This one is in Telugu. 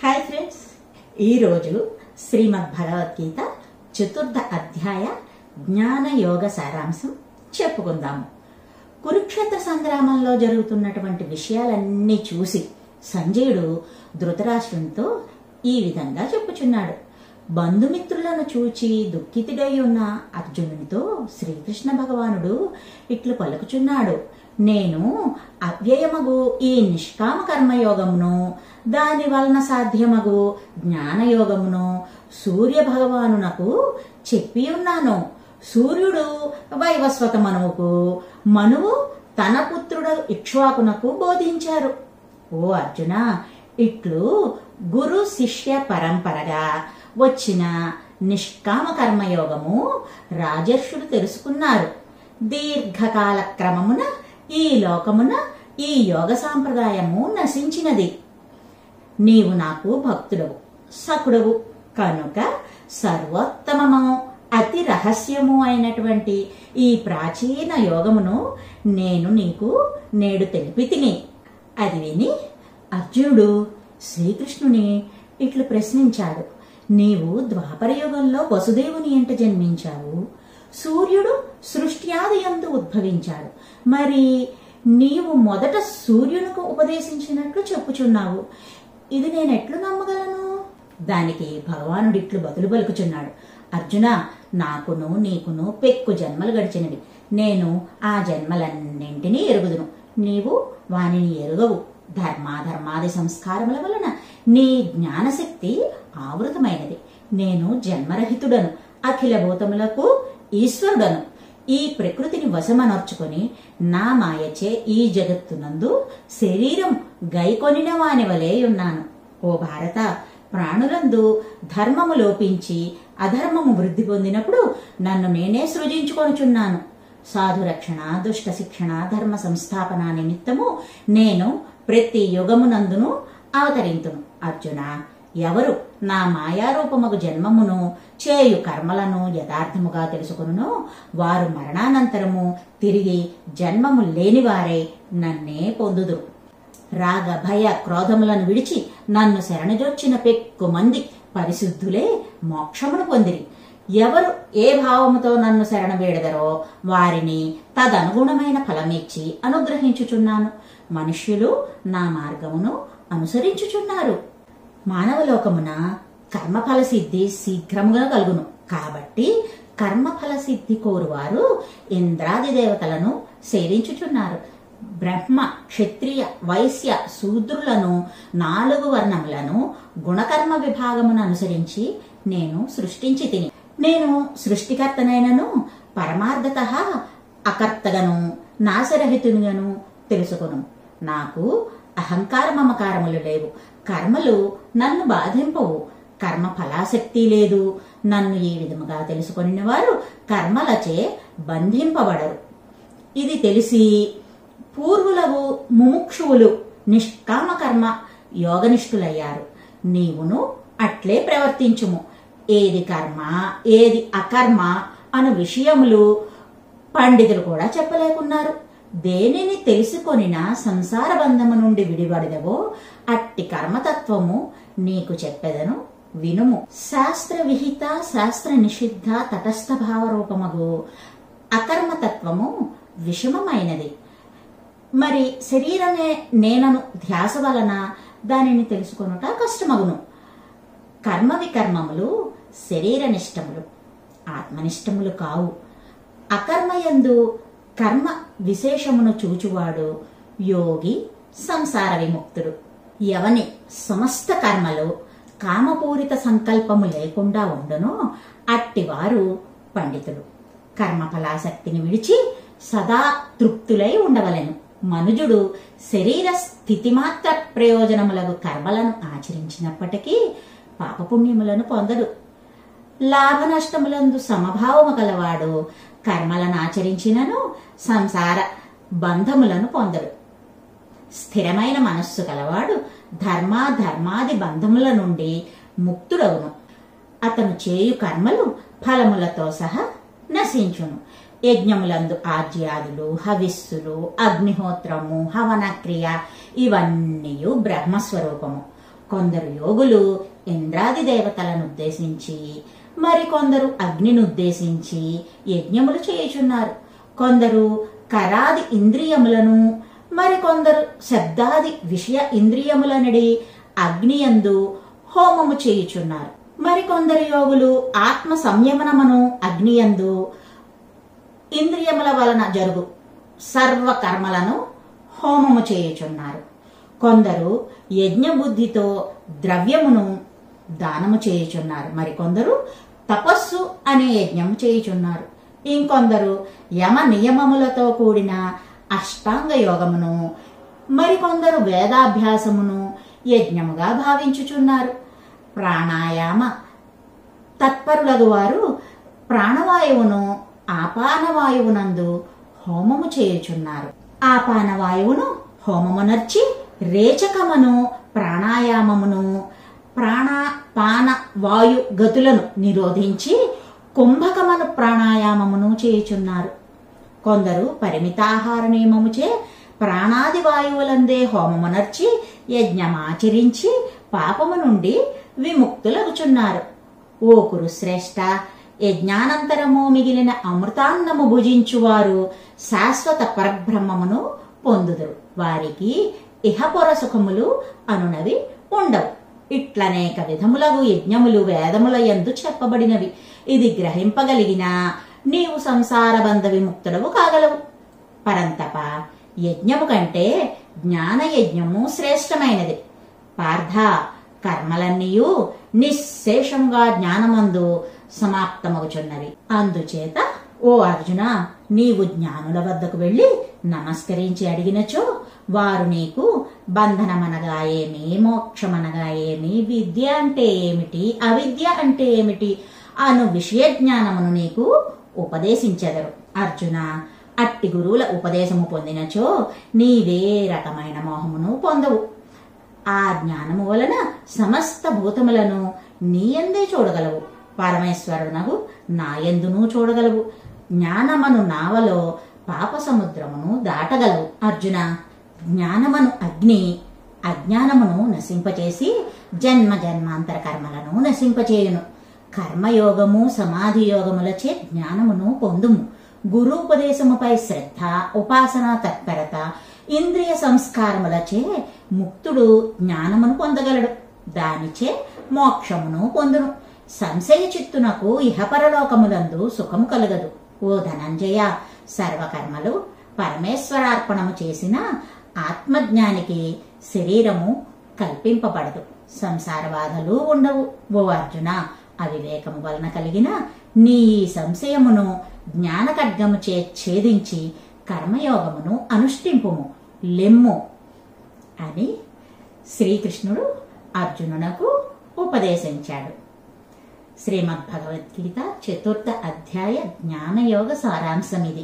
హాయ్ ఫ్రెండ్స్, ఈరోజు శ్రీమద్ భగవద్గీత చతుర్థ అధ్యాయ జ్ఞాన యోగ సారాంశం చెప్పుకుందాము. కురుక్షేత్ర సంగ్రామంలో జరుగుతున్నటువంటి విషయాలన్నీ చూసి సంజయుడు ధృతరాష్ట్రునితో ఈ విధంగా చెప్పుచున్నాడు. బంధుమిత్రులను చూచి దుఃఖితుడై ఉన్న అర్జునునితో శ్రీకృష్ణ భగవానుడు ఇట్లు పలుకుచున్నాడు. నేను అవ్యయమగు ఈ నిష్కామ కర్మయోగమును, దాని వలన సాధ్యమగు జ్ఞానయోగమును సూర్య భగవానునకు చెప్పి ఉన్నాను. సూర్యుడు వైవస్వత మనువుకు, మనువు తన పుత్రుడు ఇక్ష్వాకునకు బోధించారు. ఓ అర్జున, ఇట్లు గురు శిష్య పరంపరగా వచ్చిన నిష్కామ కర్మయోగము రాజర్షులు తెలుసుకున్నారు. దీర్ఘకాల క్రమమున ఈ లోకమున ఈ యోగ సాంప్రదాయము నశించినది. నీవు నాకు భక్తుడవు, సకుడవు కనుక సర్వోత్తమము అతి రహస్యము అయినటువంటి ఈ ప్రాచీన యోగమును నేను నీకు నేడు తెలిపి తిని. అది విని అర్జునుడు శ్రీకృష్ణుని ఇట్లు ప్రశ్నించాడు. నీవు ద్వాపర యుగంలో వసుదేవుని ఎంట జన్మించావు. సూర్యుడు సృష్ట్యాది యందు ఉద్భవించాడు. మరి నీవు మొదట సూర్యునికి ఉపదేశించినట్లు చెప్పుచున్నావు. ఇది నేనెట్లు నమ్మగలను? దానికి భగవానుడిట్లు బదులు పలుకుచున్నాడు. అర్జున, నాకును నీకును పెక్కు జన్మలు గడిచినవి. నేను ఆ జన్మలన్నింటినీ ఎరుగుదును, నీవు వానిని ఎరుగవు. ధర్మాధర్మాది సంస్కారముల వలన నీ జ్ఞానశక్తి ఆవృతమైనది. నేను జన్మరహితుడను, అఖిల భూతములకు ఈశ్వరుడను. ఈ ప్రకృతిని వశమనర్చుకొని నా మాయచే ఈ జగత్తునందు శరీరం గైకొనిన వాని వలె ఉన్నాను. ఓ భారత, ప్రాణులందు ధర్మము లోపించి అధర్మము వృద్ధి పొందినప్పుడు నన్ను నేనే సృజించుకొనుచున్నాను. సాధురక్షణ, దుష్ట శిక్షణ, ధర్మ సంస్థాపన నిమిత్తము నేను ప్రతి యుగమునందును అవతరింతును. అర్జున, ఎవరు నా మాయారూపమగు జన్మమును చేయు కర్మలను యథార్థముగా తెలుసుకును వారు మరణానంతరము తిరిగి జన్మము లేనివారై నన్నే పొందుదురు. రాగ భయ క్రోధములను విడిచి నన్ను శరణజొచ్చిన పెక్కు మంది పరిశుద్ధులే మోక్షమును పొందిరి. ఎవరు ఏ భావముతో నన్ను శరణ వేడదరో వారిని తదనుగుణమైన ఫలమిచ్చి అనుగ్రహించుచున్నాను. మనుష్యులు నా మార్గమును అనుసరించుచున్నారు. మానవలోకమున కర్మఫల సిద్ధి శీఘ్రముగా కలుగును. కాబట్టి కర్మఫల సిద్ధి కోరువారు ఇంద్రాది దేవతలను సేవించుచున్నారు. బ్రహ్మ, క్షత్రియ, వైశ్య, శూద్రులను 4 వర్ణములను గుణకర్మ విభాగమును అనుసరించి నేను సృష్టించి తిని. నేను సృష్టికర్తనైనను పరమార్థత అకర్తగను నాశరహితునిగను తెలుసుకును. నాకు అహంకార మమకారములు లేవు. కర్మలు నన్ను బాధింపవు. కర్మ ఫలాశక్తి లేదు. నన్ను ఈ విధముగా తెలుసుకొనిన వారు కర్మలచే బంధింపబడరు. ఇది తెలిసి పూర్వులకు ముముక్షువులు నిష్కామ కర్మ యోగనిష్ఠులయ్యారు. నీవును అట్లే ప్రవర్తించుము. ఏది కర్మ, ఏది అకర్మ అను విషయములు పండితులు కూడా చెప్పలేకున్నారు. దేనిని తెలుసుకొనినా సంసార బంధము నుండి విడిపడదవో అట్టి కర్మతత్వము నీకు చెప్పెదను, వినుము. శాస్త్ర విహిత, శాస్త్ర నిషిద్ధ, తటస్థ భావరూపమగు అకర్మతత్వము విషమమైనది. మరి శరీరమే నేనను ధ్యాస వలన దానిని తెలుసుకొనుట కష్టమగును. కర్మ వికర్మములు శరీరనిష్టములు, ఆత్మనిష్టములు కావు. అకర్మయందు కర్మ విశేషమును చూచువాడు యోగి, సంసార విముక్తుడు. ఎవని సమస్త కర్మలు కామపూరిత సంకల్పము లేకుండా ఉండునో అట్టివారు పండితులు. కర్మఫలాసక్తిని విడిచి సదా తృప్తులై ఉండవలెను. మనుజుడు శరీర స్థితిమాత్ర ప్రయోజనములకు కర్మలను ఆచరించినప్పటికీ పాపపుణ్యములను పొందడు. లాభ నష్టములందు సమభావము గలవాడు కర్మలను ఆచరించినను సంసార బంధములను పొందడు. స్థిరమైన మనస్సు గలవాడు ధర్మాది బంధముల నుండి ముక్తుడవును. అతను చేయు కర్మలు ఫలములతో సహా నశించును. యజ్ఞములందు ఆజ్యాదులు, హవిస్సులు, అగ్నిహోత్రము, హవనక్రియ ఇవన్నీ బ్రహ్మస్వరూపము. కొందరు యోగులు ఇంద్రాది దేవతలను ఉద్దేశించి, మరికొందరు అగ్నిని ఉద్దేశించి యజ్ఞములు చేయుచున్నారు. కొందరు కరాది ఇంద్రియములను, మరికొందరు శబ్దాది విషయ ఇంద్రియములనడి అగ్నియందు హోమము చేయుచున్నారు. మరికొందరు యోగులు ఆత్మ సంయమనమును అగ్నియందు, ఇంద్రియముల వలన జరుగు సర్వకర్మలను హోమము చేయుచున్నారు. కొందరు యజ్ఞబుద్ధితో ద్రవ్యమును దానము చేయుచున్నారు. మరికొందరు తపస్సు అనే యజ్ఞము చేయుచున్నారు. ఇంకొందరు యమ నియమములతో కూడిన అష్టాంగ యోగమును, మరికొందరు వేదాభ్యాసమును యజ్ఞముగా భావించుచున్నారు. ప్రాణాయామ తత్పరులగు వారు ప్రాణవాయువును ఆపానవాయువునందు హోమము చేయుచున్నారు. ఆపానవాయువును హోమమునర్చి రేచకమును ప్రాణాయామమును, ప్రాణపాన వాయు గతులను నిరోధించి కుంభకమను ప్రాణాయామమును చేయుచున్నారు. కొందరు పరిమితాహార నియమముచే ప్రాణాది వాయువులందే హోమమునర్చి యజ్ఞమాచరించి పాపము నుండి విముక్తులగుచున్నారు. ఓ కురుశ్రేష్ఠ, యజ్ఞానంతరము మిగిలిన అమృతాన్నము భుజించువారు శాశ్వత పరబ్రహ్మమును పొందుదురు. వారికి ఇహపుర సుఖములు అనునవి ఉండవు. ఇట్లనేక విధములగు యజ్ఞములు వేదముల యందు చెప్పబడినవి. ఇది గ్రహింపగలిగినా నీవు సంసార బంధ విముక్తుడవు కాగలవు. పరంతప, యజ్ఞము కంటే జ్ఞాన యజ్ఞము శ్రేష్టమైనది. పార్థ, కర్మలన్నీయు నిశ్శేషముగా జ్ఞానమందు సమాప్తమగుచున్నవి. అందుచేత ఓ అర్జున, నీవు జ్ఞానుల వద్దకు వెళ్లి నమస్కరించి అడిగినచో వారు నీకు బంధనమనగా ఏమి, మోక్షమనగా ఏమి, విద్య అంటే ఏమిటి, అవిద్య అంటే ఏమిటి అను విషయ జ్ఞానమును నీకు ఉపదేశించెదరు. అర్జున, అట్టి గురువుల ఉపదేశము పొందినచో నీవే రకమైన మోహమును పొందవు. ఆ జ్ఞానము వలన సమస్త భూతములను నీయందే చూడగలవు. పరమేశ్వరునగు నాయందును చూడగలవు. జ్ఞానమను నావలో పాప సముద్రమును దాటగలవు. అర్జున, జ్ఞానమను అగ్ని అజ్ఞానమును నశింపచేసి జన్మ జన్మాంతర కర్మలను నశింపచేయును. కర్మయోగము సమాధి యోగములచే జ్ఞానమును పొందుము. గురూపదేశముపై శ్రద్ధ, ఉపాసనా తత్పరత, ఇంద్రియ సంస్కారములచే ముక్తుడు జ్ఞానమును పొందగలడు. దానిచే మోక్షమును పొందును. సంశయ చిత్తునకు ఇహపరలోకములందు సుఖము కలుగదు. ఓ ధనంజయ, సర్వకర్మలు పరమేశ్వరార్పణము చేసిన ఆత్మజ్ఞానికి శరీరము కల్పింపబడదు. సంసార బాధలు ఉండవు. ఓ అర్జున, అవివేకము వలన కలిగిన నీ సంశయమును జ్ఞాన ఖడ్గము చే ఛేదించి కర్మయోగమును అనుష్ఠింపుము, లెమ్ము అని శ్రీకృష్ణుడు అర్జునునకు ఉపదేశించాడు. శ్రీమద్భగవద్గీత 4వ అధ్యాయ జ్ఞానయోగ సారాంశమిది.